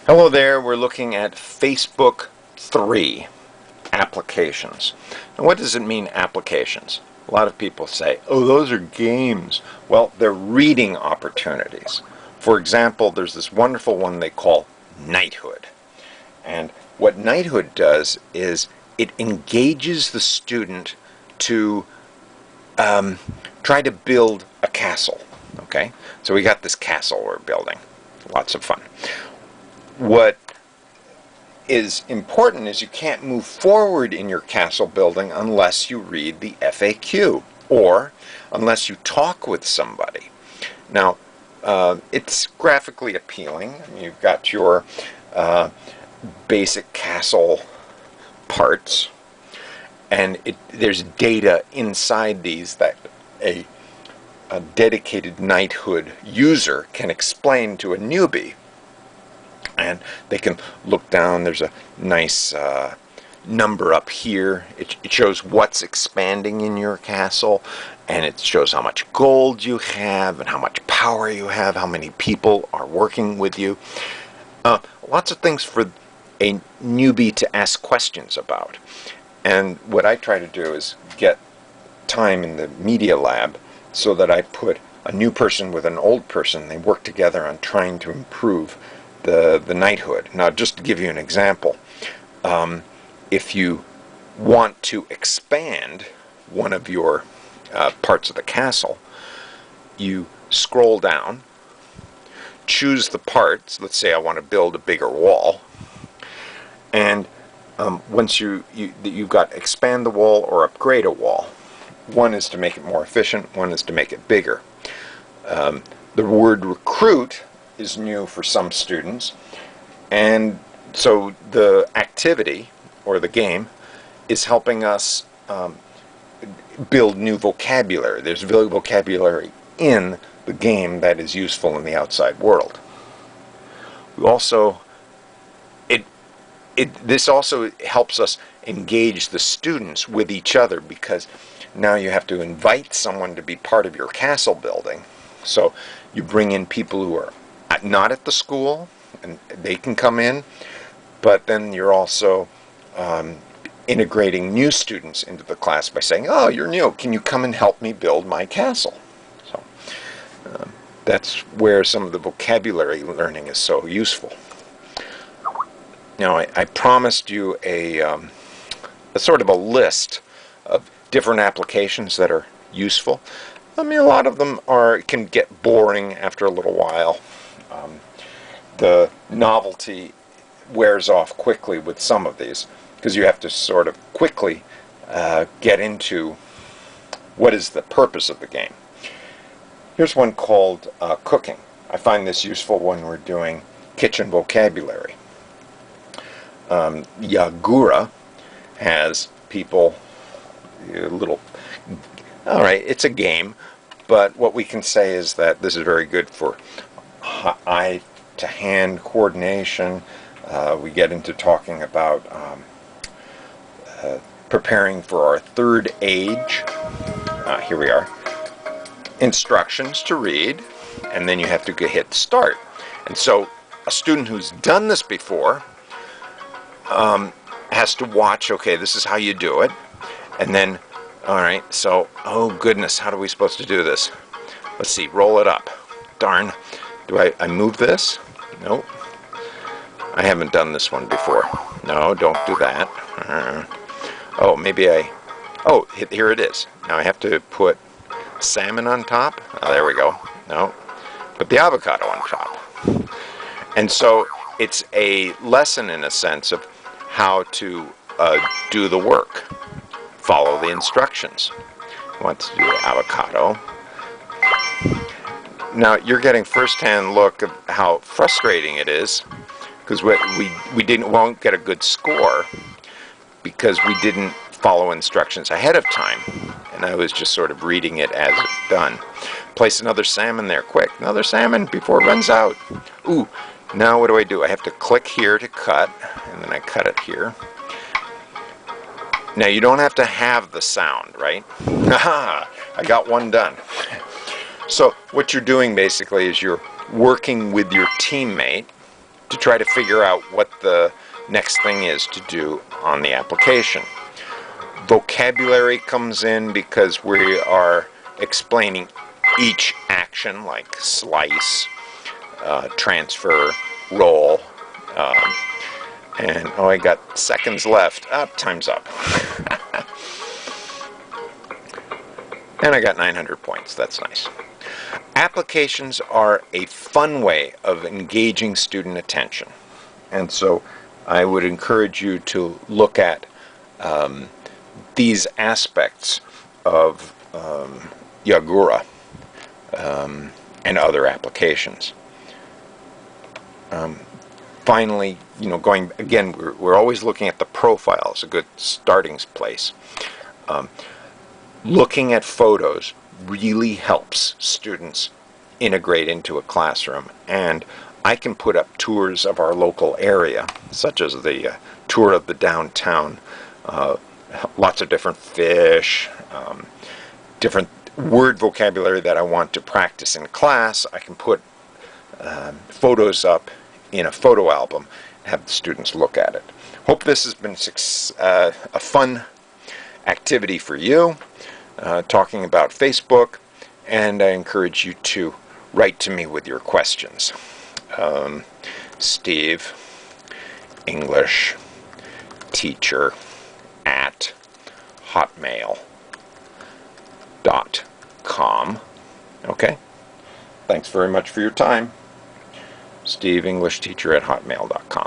Hello there, we're looking at Facebook 3 applications. Now what does it mean, applications? A lot of people say, oh, those are games. Well, they're reading opportunities. For example, there's this wonderful one they call Knighthood. And what Knighthood does is it engages the student to try to build a castle. Okay? So we got this castle we're building. Lots of fun. What is important is you can't move forward in your castle building unless you read the FAQ or unless you talk with somebody. Now, it's graphically appealing. You've got your basic castle parts, and there's data inside these that a dedicated Knighthood user can explain to a newbie. And they can look down. There's a nice number up here. It shows what's expanding in your castle, and it shows how much gold you have and how much power you have, how many people are working with you. Lots of things for a newbie to ask questions about. And what I try to do is get time in the media lab so that I put a new person with an old person. They work together on trying to improve the Knighthood. Now, just to give you an example, if you want to expand one of your parts of the castle, you scroll down, choose the parts. Let's say I want to build a bigger wall, and once you've got expand the wall or upgrade a wall. One is to make it more efficient, one is to make it bigger. The word recruit is new for some students, and so the activity or the game is helping us build new vocabulary. There's vocabulary in the game that is useful in the outside world. We also this also helps us engage the students with each other, because now you have to invite someone to be part of your castle building. So you bring in people who are not at the school, and they can come in, but then you're also integrating new students into the class by saying, oh, you're new, can you come and help me build my castle? So that's where some of the vocabulary learning is so useful. Now, I promised you a sort of a list of different applications that are useful. I mean, a lot of them can get boring after a little while. The novelty wears off quickly with some of these, because you have to sort of quickly get into what is the purpose of the game. Here's one called cooking. I find this useful when we're doing kitchen vocabulary. Yagura has people all right, it's a game, but what we can say is that this is very good for eye-to-hand coordination. We get into talking about preparing for our third age. Here we are. Instructions to read, and then you have to hit start. And so a student who's done this before has to watch, okay, this is how you do it, and then, all right, so, oh goodness, how are we supposed to do this? Let's see, roll it up. Darn. Do I move this? Nope. I haven't done this one before. No, don't do that. Oh, maybe oh, here it is. Now I have to put salmon on top. Oh, there we go. No. Put the avocado on top. And so it's a lesson, in a sense, of how to do the work. Follow the instructions. You want to do the avocado. Now you're getting first-hand look of how frustrating it is, because we won't get a good score because we didn't follow instructions ahead of time, and I was just sort of reading it as it's done. Place another salmon there, quick! Another salmon before it runs out. Ooh! Now what do? I have to click here to cut, and then I cut it here. Now you don't have to have the sound, right? Haha! I got one done. So what you're doing basically is you're working with your teammate to try to figure out what the next thing is to do on the application. Vocabulary comes in because we are explaining each action, like slice, transfer, roll, and I got seconds left. Time's up. And I got 900 points. That's nice. Applications are a fun way of engaging student attention. And so I would encourage you to look at these aspects of Yagura and other applications. Finally, going again, we're always looking at the profile as a good starting place. Looking at photos really helps students integrate into a classroom, and I can put up tours of our local area, such as the tour of the downtown, lots of different fish, different word vocabulary that I want to practice in class. I can put photos up in a photo album and have the students look at it. Hope this has been a fun activity for you, talking about Facebook, and I encourage you to write to me with your questions. Steve, English teacher at hotmail.com. Okay? Thanks very much for your time. Steve, English teacher at hotmail.com.